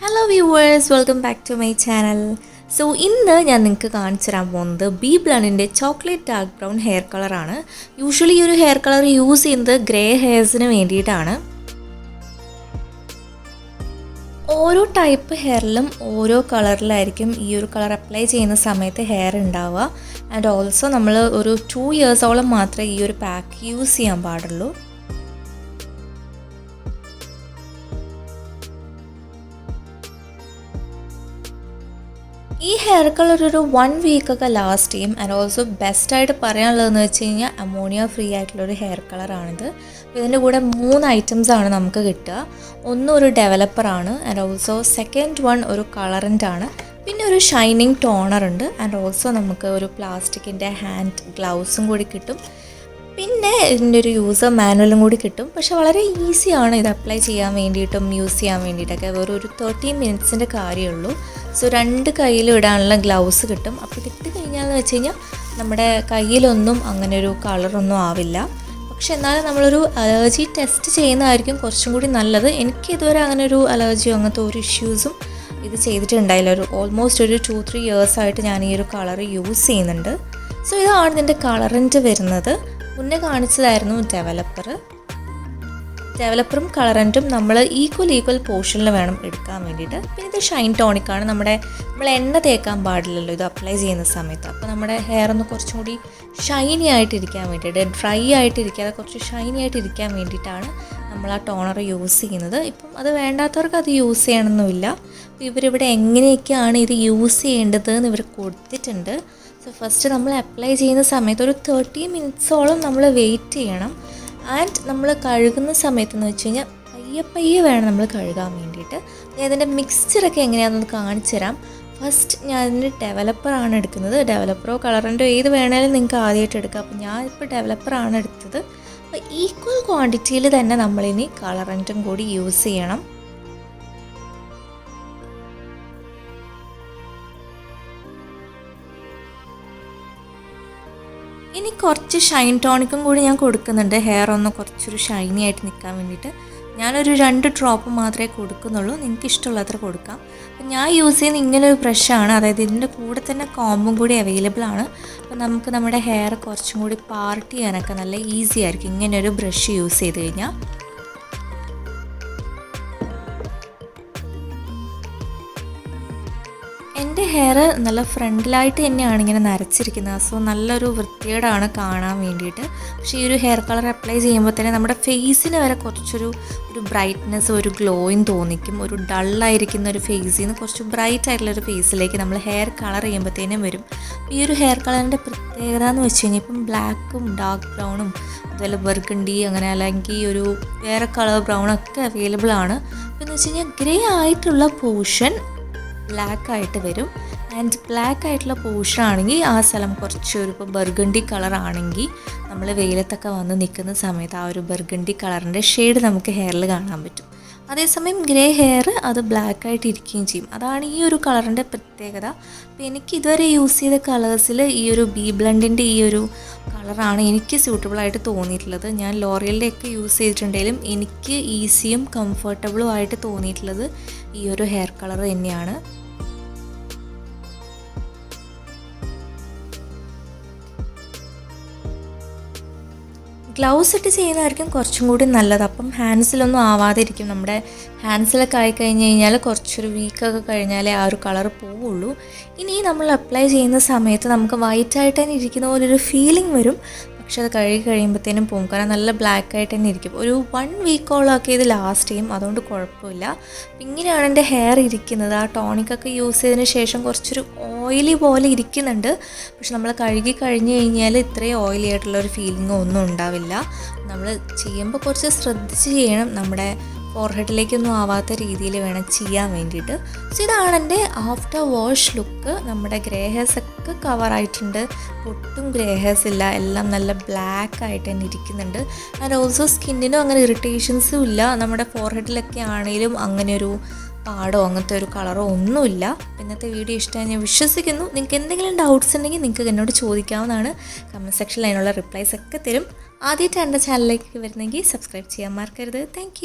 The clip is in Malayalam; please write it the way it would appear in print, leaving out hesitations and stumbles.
Hello viewers, welcome back to my channel. So ഇന്ന് ഞാൻ നിങ്ങൾക്ക് കാണിച്ചു തരാൻ പോകുന്നത് ബി ബ്ലണ്ടിൻ്റെ ചോക്ലേറ്റ് ഡാർക്ക് ബ്രൗൺ ഹെയർ കളറാണ്. യൂഷ്വലി ഈ ഒരു ഹെയർ കളർ യൂസ് ചെയ്യുന്നത് ഗ്രേ ഹെയർസിന് വേണ്ടിയിട്ടാണ്. ഓരോ ടൈപ്പ് ഹെയറിലും ഓരോ കളറിലായിരിക്കും ഈ ഒരു കളർ അപ്ലൈ ചെയ്യുന്ന സമയത്ത് ഹെയർ ഉണ്ടാവുക. ആൻഡ് ഓൾസോ നമ്മൾ ഒരു 2 ഇയേഴ്സോളം മാത്രമേ ഈ ഒരു പാക്ക് യൂസ് ചെയ്യാൻ പാടുള്ളൂ. ഈ ഹെയർ കളർ ഒരു 1 വീക്കൊക്കെ ലാസ്റ്റ് ചെയ്യും. ആൻഡ് ഓൾസോ ബെസ്റ്റായിട്ട് പറയാനുള്ളതെന്ന് വെച്ച് കഴിഞ്ഞാൽ അമോണിയ ഫ്രീ ആയിട്ടുള്ളൊരു ഹെയർ കളറാണിത്. ഇതിൻ്റെ കൂടെ 3 ഐറ്റംസാണ് നമുക്ക് കിട്ടുക. ഒന്ന് ഒരു ഡെവലപ്പറാണ്, ആൻഡ് ഓൾസോ സെക്കൻഡ് വൺ ഒരു കളറൻ്റ് ആണ്, പിന്നെ ഒരു ഷൈനിങ് ടോണർ ഉണ്ട്, ആൻഡ് ഓൾസോ നമുക്ക് ഒരു പ്ലാസ്റ്റിക്കിൻ്റെ ഹാൻഡ് ഗ്ലൗസും കൂടി കിട്ടും. പിന്നെ ഇതിൻ്റെ ഒരു യൂസർ മാനുവലും കൂടി കിട്ടും. പക്ഷേ വളരെ ഈസിയാണ് ഇത് അപ്ലൈ ചെയ്യാൻ വേണ്ടിയിട്ടും യൂസ് ചെയ്യാൻ വേണ്ടിയിട്ടൊക്കെ. വെറും ഒരു 30 മിനിറ്റ്സിൻ്റെ കാര്യമുള്ളൂ. സോ 2 കയ്യിലും ഇടാനുള്ള ഗ്ലൗസ് കിട്ടും. അപ്പോൾ കിട്ടിക്കഴിഞ്ഞാലെന്ന് വെച്ച് കഴിഞ്ഞാൽ നമ്മുടെ കയ്യിലൊന്നും അങ്ങനെ ഒരു കളറൊന്നും ആവില്ല. പക്ഷെ എന്നാലും നമ്മളൊരു അലർജി ടെസ്റ്റ് ചെയ്യുന്നതായിരിക്കും കുറച്ചും കൂടി നല്ലത്. എനിക്ക് ഇതുവരെ അങ്ങനെ ഒരു അലർജിയോ അങ്ങനത്തെ ഒരു ഇഷ്യൂസും ഇത് ചെയ്തിട്ടുണ്ടായില്ല. ഓൾമോസ്റ്റ് ഒരു 2-3 ഇയേഴ്സായിട്ട് ഞാൻ ഈ ഒരു കളർ യൂസ് ചെയ്യുന്നുണ്ട്. സോ ഇതാണ് ഇതിൻ്റെ കളറിൻ്റെ വരുന്നത്. മുന്നേ കാണിച്ചതായിരുന്നു ഡെവലപ്പറും കളറൻറ്റും നമ്മൾ ഈക്വൽ പോർഷനിൽ വേണം എടുക്കാൻ വേണ്ടിയിട്ട്. പിന്നെ ഇത് ഷൈൻ ടോണിക്കാണ്. നമ്മൾ എണ്ണ തേക്കാൻ പാടില്ലല്ലോ ഇത് അപ്ലൈ ചെയ്യുന്ന സമയത്ത്. അപ്പോൾ നമ്മുടെ ഹെയർ ഒന്ന് കുറച്ചും കൂടി ഷൈനി ആയിട്ടിരിക്കാൻ വേണ്ടിയിട്ട്, ഡ്രൈ ആയിട്ടിരിക്കാതെ കുറച്ച് ഷൈനി ആയിട്ടിരിക്കാൻ വേണ്ടിയിട്ടാണ് നമ്മൾ ആ ടോണർ യൂസ് ചെയ്യുന്നത്. ഇപ്പം അത് വേണ്ടാത്തവർക്ക് അത് യൂസ് ചെയ്യണമെന്നില്ല. അപ്പോൾ ഇവരിവിടെ എങ്ങനെയൊക്കെയാണ് ഇത് യൂസ് ചെയ്യേണ്ടതെന്ന് ഇവർ കൊടുത്തിട്ടുണ്ട്. സോ ഫസ്റ്റ് നമ്മൾ അപ്ലൈ ചെയ്യുന്ന സമയത്ത് ഒരു 30 മിനിറ്റ്സോളം നമ്മൾ വെയിറ്റ് ചെയ്യണം. ആൻഡ് നമ്മൾ കഴുകുന്ന സമയത്തെന്ന് വെച്ച് കഴിഞ്ഞാൽ പയ്യെ വേണം നമ്മൾ കഴുകാൻ വേണ്ടിയിട്ട്. ഞാൻ ഇതിൻ്റെ മിക്സ്ചറൊക്കെ എങ്ങനെയാണെന്ന് കാണിച്ചു തരാം. ഫസ്റ്റ് ഞാൻ ഇതിൻ്റെ ഡെവലപ്പറാണ് എടുക്കുന്നത്. ഡെവലപ്പറോ കളറിൻ്റെയോ ഏത് വേണേലും നിങ്ങൾക്ക് ആദ്യമായിട്ട് എടുക്കാം. അപ്പോൾ ഞാനിപ്പോൾ ഡെവലപ്പറാണ് എടുത്തത്. അപ്പോൾ ഈക്വൽ ക്വാണ്ടിറ്റിയിൽ തന്നെ നമ്മളിനി കളറിൻ്റും കൂടി യൂസ് ചെയ്യണം. ഇനി കുറച്ച് ഷൈൻ ടോണിക്കും കൂടി ഞാൻ കൊടുക്കുന്നുണ്ട്, ഹെയർ ഒന്ന് കുറച്ചൊരു ഷൈനി ആയിട്ട് നിൽക്കാൻ വേണ്ടിയിട്ട്. ഞാനൊരു 2 ഡ്രോപ്പ് മാത്രമേ കൊടുക്കുന്നുള്ളൂ. നിങ്ങൾക്ക് ഇഷ്ടമുള്ളത്ര കൊടുക്കാം. അപ്പം ഞാൻ യൂസ് ചെയ്യുന്ന ഇങ്ങനൊരു ബ്രഷാണ്. അതായത് ഇതിൻ്റെ കൂടെ തന്നെ കോമ്പും കൂടി അവൈലബിൾ ആണ്. അപ്പോൾ നമുക്ക് നമ്മുടെ ഹെയർ കുറച്ചും കൂടി പാർട്ട് ചെയ്യാനൊക്കെ നല്ല ഈസി ആയിരിക്കും ഇങ്ങനെയൊരു ബ്രഷ് യൂസ് ചെയ്ത് കഴിഞ്ഞാൽ. എൻ്റെ ഹെയർ നല്ല ഫ്രണ്ടിലായിട്ട് തന്നെയാണ് ഇങ്ങനെ നരച്ചിരിക്കുന്നത്. സോ നല്ലൊരു വൃത്തികേടാണ് കാണാൻ വേണ്ടിയിട്ട്. പക്ഷേ ഈ ഒരു ഹെയർ കളർ അപ്ലൈ ചെയ്യുമ്പോൾ തന്നെ നമ്മുടെ ഫേസിന് വരെ കുറച്ചൊരു ബ്രൈറ്റ്നെസ്, ഒരു ഗ്ലോയും തോന്നിക്കും. ഒരു ഡള്ളായിരിക്കുന്ന ഒരു ഫേസിൽ നിന്ന് കുറച്ച് ബ്രൈറ്റ് ആയിട്ടുള്ളൊരു ഫേസിലേക്ക് നമ്മൾ ഹെയർ കളർ ചെയ്യുമ്പോഴത്തേനും വരും. ഈ ഒരു ഹെയർ കളറിൻ്റെ പ്രത്യേകത എന്ന് വെച്ച് കഴിഞ്ഞാൽ ഇപ്പം ബ്ലാക്കും ഡാർക്ക് ബ്രൗണും അതുപോലെ ബർഗണ്ടി അങ്ങനെ അല്ലെങ്കിൽ ഒരു വേറെ കളർ ബ്രൗണൊക്കെ അവൈലബിൾ ആണ്. എന്ന് വെച്ച് കഴിഞ്ഞാൽ ഗ്രേ ആയിട്ടുള്ള പോർഷൻ ബ്ലാക്ക് ആയിട്ട് വരും. ആൻഡ് ബ്ലാക്ക് ആയിട്ടുള്ള പോർഷൻ ആണെങ്കിൽ ആ സ്ഥലം കുറച്ചൊരു ഇപ്പോൾ ബർഗണ്ടി കളർ ആണെങ്കിൽ നമ്മൾ വെയിലത്തൊക്കെ വന്ന് നിൽക്കുന്ന സമയത്ത് ആ ഒരു ബർഗണ്ടി കളറിൻ്റെ ഷെയ്ഡ് നമുക്ക് ഹെയറിൽ കാണാൻ പറ്റും. അതേസമയം ഗ്രേ ഹെയർ അത് ബ്ലാക്ക് ആയിട്ട് ഇരിക്കുകയും ചെയ്യും. അതാണ് ഈ ഒരു കളറിൻ്റെ പ്രത്യേകത. അപ്പോൾ എനിക്ക് ഇതുവരെ യൂസ് ചെയ്ത കളേഴ്സിൽ ഈ ഒരു ബി ബ്ലണ്ടിൻ്റെ ഈ ഒരു കളറാണ് എനിക്ക് സ്യൂട്ടബിളായിട്ട് തോന്നിയിട്ടുള്ളത്. ഞാൻ ലോറിയലിൻ്റെ ഒക്കെ യൂസ് ചെയ്തിട്ടുണ്ടെങ്കിലും എനിക്ക് ഈസിയും കംഫർട്ടബിളും ആയിട്ട് തോന്നിയിട്ടുള്ളത് ഈ ഒരു ഹെയർ കളർ തന്നെയാണ്. ഗ്ലൗസ് ഇട്ട് ചെയ്യുന്നതായിരിക്കും കുറച്ചും കൂടി നല്ലത്. അപ്പം ഹാൻഡ്സിലൊന്നും ആവാതിരിക്കും. നമ്മുടെ ഹാൻഡ്സിലൊക്കെ ആയിക്കഴിഞ്ഞ് കഴിഞ്ഞാൽ കുറച്ചൊരു വീക്കൊക്കെ കഴിഞ്ഞാലേ ആ ഒരു കളർ പോവുള്ളൂ. ഇനി നമ്മൾ അപ്ലൈ ചെയ്യുന്ന സമയത്ത് നമുക്ക് വൈറ്റായിട്ട് തന്നെ ഇരിക്കുന്ന പോലൊരു ഫീലിംഗ് വരും. പക്ഷെ അത് കഴുകി കഴിയുമ്പോഴത്തേനും പോകും. കാരണം നല്ല ബ്ലാക്ക് ആയിട്ട് തന്നെ ഇരിക്കും. ഒരു 1 വീക്കോളമൊക്കെ ഇത് ലാസ്റ്റ് ചെയ്യും. അതുകൊണ്ട് കുഴപ്പമില്ല. ഇങ്ങനെയാണ് എൻ്റെ ഹെയർ ഇരിക്കുന്നത്. ആ ടോണിക്കൊക്കെ യൂസ് ചെയ്തതിന് ശേഷം കുറച്ചൊരു ഓയിലി പോലെ ഇരിക്കുന്നുണ്ട്. പക്ഷെ നമ്മൾ കഴുകി കഴിഞ്ഞ് കഴിഞ്ഞാൽ ഇത്രയും ഓയിലി ആയിട്ടുള്ളൊരു ഫീലിംഗോ ഒന്നും ഉണ്ടാവില്ല. നമ്മൾ ചെയ്യുമ്പോൾ കുറച്ച് ശ്രദ്ധിച്ച് ചെയ്യണം. നമ്മുടെ ഫോർഹെഡിലേക്കൊന്നും ആവാത്ത രീതിയിൽ വേണം ചെയ്യാൻ വേണ്ടിയിട്ട്. സോ ഇതാണ് എൻ്റെ ആഫ്റ്റർ വാഷ് ലുക്ക്. നമ്മുടെ ഗ്രേ ഹെയർസ് ഒക്കെ കവറായിട്ടുണ്ട്. ഒട്ടും ഗ്രേ ഹെയർസ് ഇല്ല. എല്ലാം നല്ല ബ്ലാക്ക് ആയിട്ട് തന്നെ ഇരിക്കുന്നുണ്ട്. ആൻഡ് ഓൾസോ സ്കിന്നിനും അങ്ങനെ ഇറിറ്റേഷൻസും ഇല്ല. നമ്മുടെ ഫോർഹെഡിലൊക്കെ ആണെങ്കിലും അങ്ങനെ ഒരു പാടോ അങ്ങനത്തെ ഒരു കളറോ ഒന്നുമില്ല. ഇന്നത്തെ വീഡിയോ ഇഷ്ടമായി ഞാൻ വിശ്വസിക്കുന്നു. നിങ്ങൾക്ക് എന്തെങ്കിലും ഡൗട്ട്സ് ഉണ്ടെങ്കിൽ നിങ്ങൾക്ക് എന്നോട് ചോദിക്കാവുന്നതാണ്. കമൻറ്റ് സെക്ഷനിൽ അതിനുള്ള റിപ്ലൈസ് ഒക്കെ തരും. ആദ്യമായിട്ട് എൻ്റെ ചാനലിലേക്ക് വരുന്നെങ്കിൽ സബ്സ്ക്രൈബ് ചെയ്യാൻ മറക്കരുത്. താങ്ക്